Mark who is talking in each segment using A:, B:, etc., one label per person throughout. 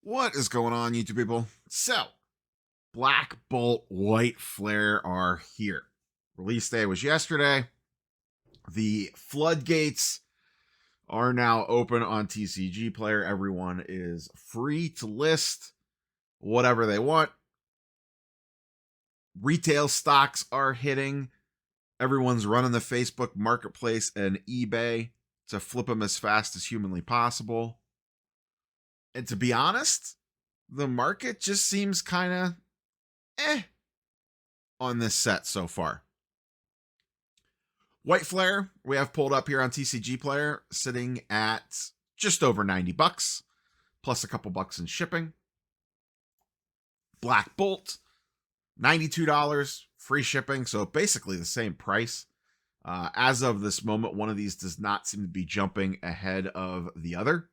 A: What is going on, YouTube people? So, Black Bolt, White Flare are here. Release day was yesterday. The floodgates are now open on TCG Player. Everyone is free to list whatever they want. Retail stocks are hitting. Everyone's running the Facebook Marketplace and eBay to flip them as fast as humanly possible. And to be honest, the market just seems kind of on this set so far. White Flare, we have pulled up here on TCG Player, sitting at just over 90 bucks, plus a couple bucks in shipping. Black Bolt, $92, free shipping, so basically the same price. As of this moment, one of these does not seem to be jumping ahead of the other.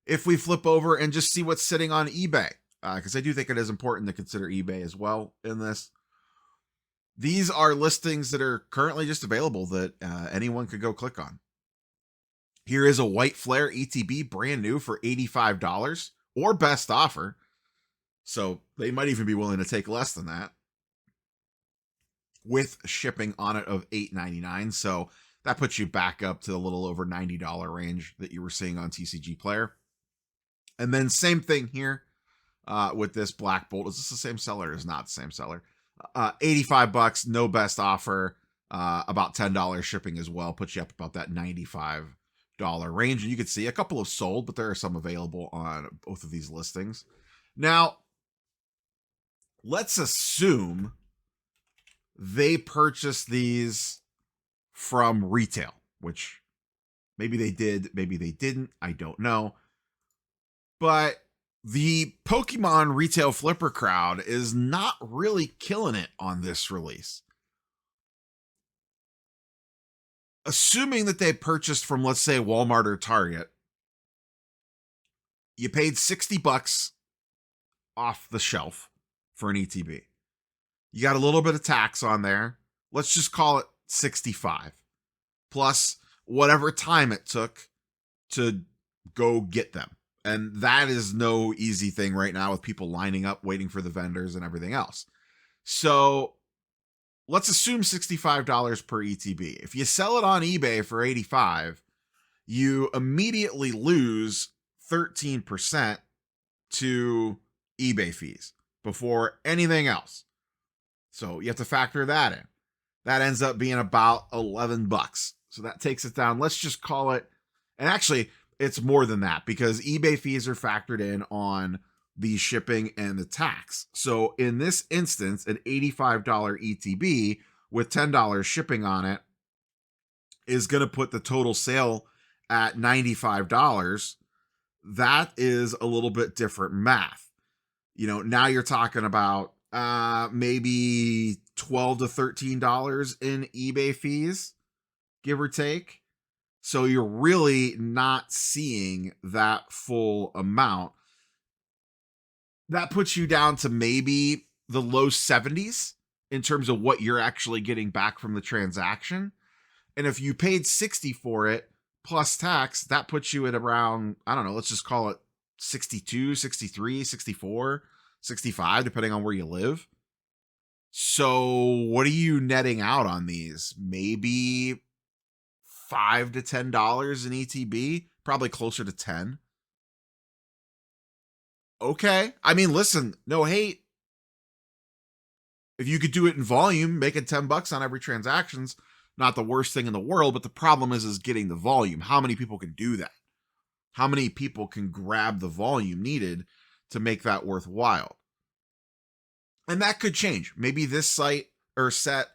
A: If we flip over and just see what's sitting on eBay, because I do think it is important to consider eBay as well in this. These are listings that are currently just available that anyone could go click on. Here is a White Flare ETB brand new for $85 or best offer. So they might even be willing to take less than that with shipping on it of $8.99. So that puts you back up to a little over $90 range that you were seeing on TCG Player. And then same thing here with this Black Bolt. Is this the same seller? Is not the same seller. 85 bucks, no best offer, about $10 shipping as well. Puts you up about that $95 range. And you can see a couple have sold, but there are some available on both of these listings. Now, let's assume they purchased these from retail, which maybe they did, maybe they didn't. I don't know. But the Pokemon retail flipper crowd is not really killing it on this release. Assuming that they purchased from, let's say, Walmart or Target, you paid 60 bucks off the shelf for an ETB. You got a little bit of tax on there. Let's just call it 65 plus whatever time it took to go get them. And that is no easy thing right now with people lining up, waiting for the vendors and everything else. So let's assume $65 per ETB. If you sell it on eBay for $85, you immediately lose 13% to eBay fees before anything else. So you have to factor that in. That ends up being about 11 bucks. So that takes it down. Let's just call it, and actually it's more than that because eBay fees are factored in on the shipping and the tax. So in this instance, an $85 ETB with $10 shipping on it is going to put the total sale at $95. That is a little bit different math. You know, now you're talking about maybe $12 to $13 in eBay fees, give or take. So you're really not seeing that full amount. That puts you down to maybe the low 70s in terms of what you're actually getting back from the transaction. And if you paid 60 for it plus tax, that puts you at around, I don't know, let's just call it 62, 63, 64, 65, depending on where you live. So what are you netting out on these? Maybe $5 to $10 in ETB, probably closer to 10. Okay. I mean, listen, no hate. If you could do it in volume, making 10 bucks on every transaction's not the worst thing in the world, but the problem is getting the volume. How many people can do that? How many people can grab the volume needed to make that worthwhile? And that could change. Maybe this site or set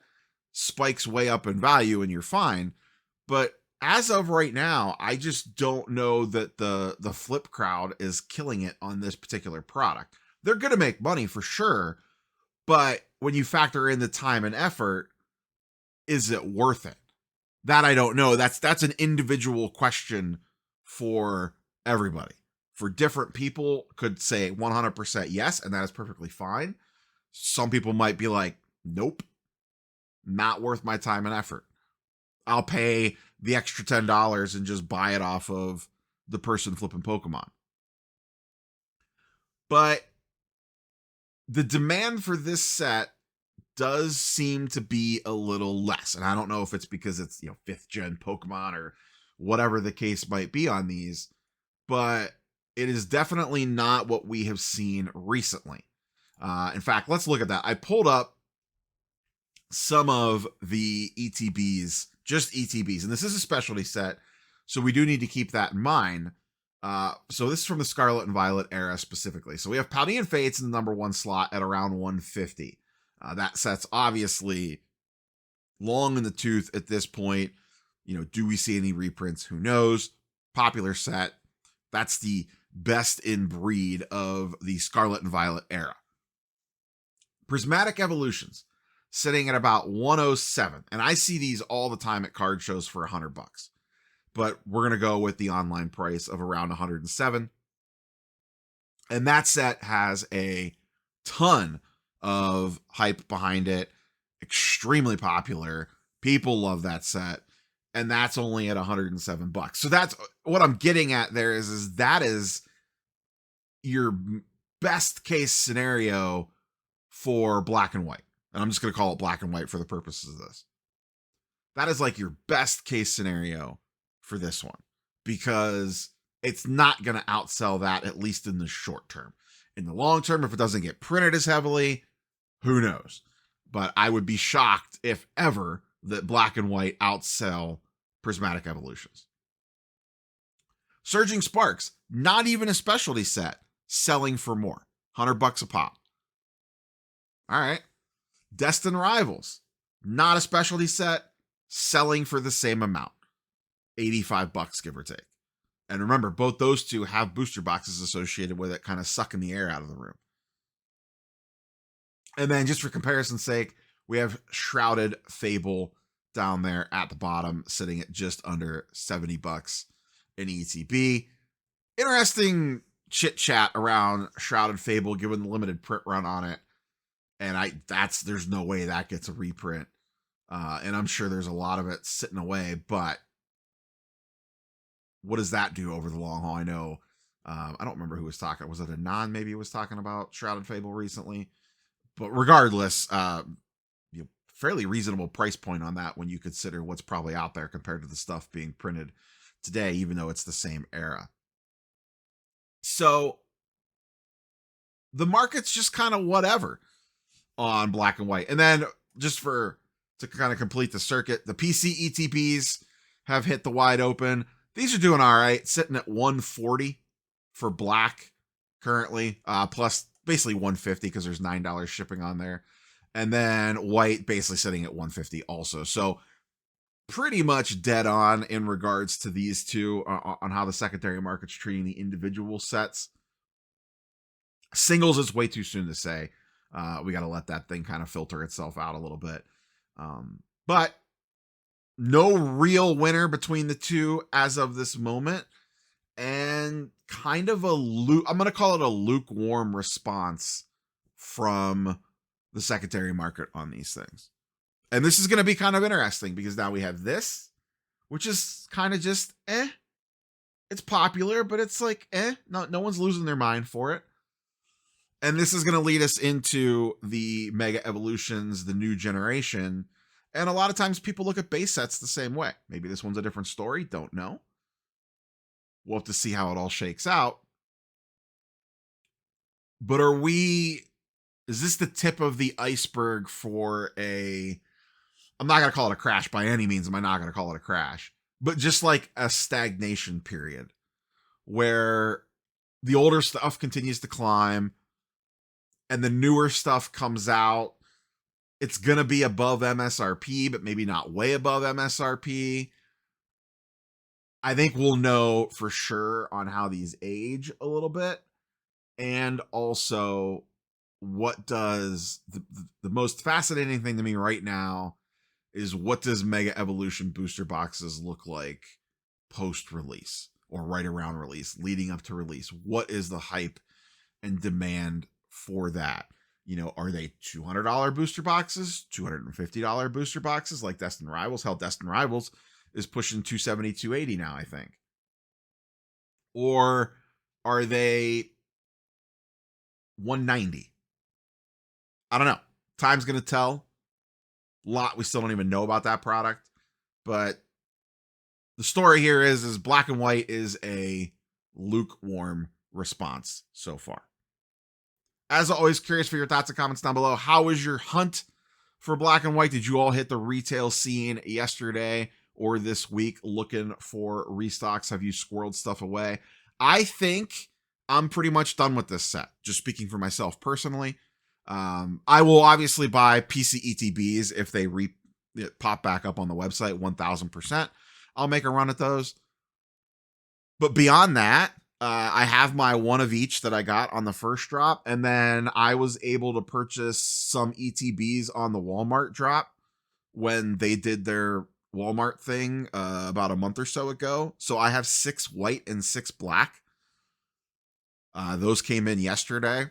A: spikes way up in value and you're fine. But as of right now, I just don't know that the flip crowd is killing it on this particular product. They're going to make money for sure. But when you factor in the time and effort, is it worth it? That I don't know. That's an individual question for everybody. For different people could say 100% yes, and that is perfectly fine. Some people might be like, nope, not worth my time and effort. I'll pay the extra $10 and just buy it off of the person flipping Pokemon. But the demand for this set does seem to be a little less. And I don't know if it's because it's, 5th gen Pokemon or whatever the case might be on these, but it is definitely not what we have seen recently. In fact, let's look at that. I pulled up some of the ETBs, just ETBs, and this is a specialty set, so we do need to keep that in mind. So this is from the Scarlet and Violet era specifically. So we have Paldean Fates in the number 1 slot at around 150. That set's obviously long in the tooth at this point. Do we see any reprints? Who knows? Popular set. That's the best in breed of the Scarlet and Violet era. Prismatic Evolutions sitting at about 107. And I see these all the time at card shows for $100. But we're going to go with the online price of around 107. And that set has a ton of hype behind it. Extremely popular. People love that set. And that's only at $107. So that's what I'm getting at there is that is your best case scenario for black and white. And I'm just going to call it black and white for the purposes of this. That is like your best case scenario for this one, because it's not going to outsell that, at least in the short term. In the long term, if it doesn't get printed as heavily, who knows? But I would be shocked if ever that black and white outsell Prismatic Evolutions. Surging Sparks, not even a specialty set, selling for more. $100 a pop. All right. Destined Rivals, not a specialty set, selling for the same amount. $85, give or take. And remember, both those two have booster boxes associated with it, kind of sucking the air out of the room. And then just for comparison's sake, we have Shrouded Fable down there at the bottom, sitting at just under $70 in ETB. Interesting chit chat around Shrouded Fable, given the limited print run on it. And there's no way that gets a reprint. And I'm sure there's a lot of it sitting away, but what does that do over the long haul? I know, I don't remember who was talking. Was it Anon maybe who was talking about Shrouded Fable recently? But regardless, fairly reasonable price point on that when you consider what's probably out there compared to the stuff being printed today, even though it's the same era. So the market's just kind of whatever on black and white. And then just to kind of complete the circuit, the PC ETBs have hit the wide open. These are doing all right, sitting at 140 for black currently, plus basically 150 because there's $9 shipping on there. And then white basically sitting at 150 also. So pretty much dead on in regards to these two on how the secondary market's treating the individual sets. Singles is way too soon to say. We got to let that thing kind of filter itself out a little bit. But no real winner between the two as of this moment. And kind of I'm going to call it a lukewarm response from the secondary market on these things. And this is going to be kind of interesting because now we have this, which is kind of just it's popular, but it's like no one's losing their mind for it. And this is going to lead us into the Mega Evolutions, the new generation. And a lot of times people look at base sets the same way. Maybe this one's a different story. Don't know. We'll have to see how it all shakes out. But is this the tip of the iceberg for I'm not going to call it a crash by any means. Am I not going to call it a crash? But just like a stagnation period where the older stuff continues to climb and the newer stuff comes out. It's going to be above MSRP, but maybe not way above MSRP. I think we'll know for sure on how these age a little bit. And also, what does the most fascinating thing to me right now is what does Mega Evolution booster boxes look like post-release or right around release, leading up to release? What is the hype and demand for that? Are they $200 booster boxes, $250 booster boxes like Destined Rivals? Hell, Destined Rivals is pushing $270, $280 now, I think. Or are they 190. I don't know. Time's going to tell. A lot we still don't even know about that product. But the story here is black and white is a lukewarm response so far. As always, curious for your thoughts and comments down below. How was your hunt for black and white? Did you all hit the retail scene yesterday or this week looking for restocks? Have you squirreled stuff away? I think I'm pretty much done with this set. Just speaking for myself personally. I will obviously buy PC ETBs if they pop back up on the website 1000%. I'll make a run at those. But beyond that, I have my one of each that I got on the first drop, and then I was able to purchase some ETBs on the Walmart drop when they did their Walmart thing about a month or so ago. So I have 6 white and 6 black. Those came in yesterday,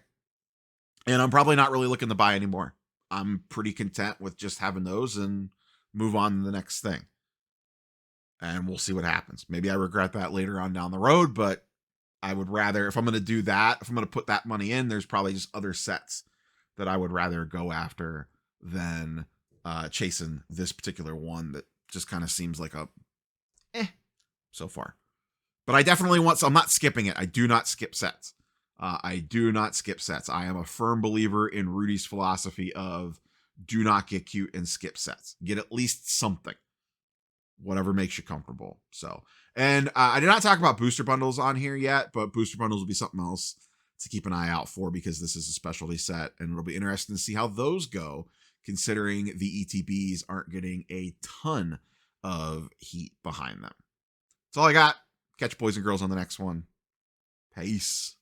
A: and I'm probably not really looking to buy anymore. I'm pretty content with just having those and move on to the next thing. And we'll see what happens. Maybe I regret that later on down the road, but I would rather, if I'm going to do that, if I'm going to put that money in, there's probably just other sets that I would rather go after than chasing this particular one that just kind of seems like a so far. But I definitely want, so I'm not skipping it. I do not skip sets. I do not skip sets. I am a firm believer in Rudy's philosophy of do not get cute and skip sets. Get at least something. Whatever makes you comfortable. So, and I did not talk about booster bundles on here yet, but booster bundles will be something else to keep an eye out for because this is a specialty set, and it'll be interesting to see how those go, considering the ETBs aren't getting a ton of heat behind them. That's all I got. Catch boys and girls on the next one. Peace.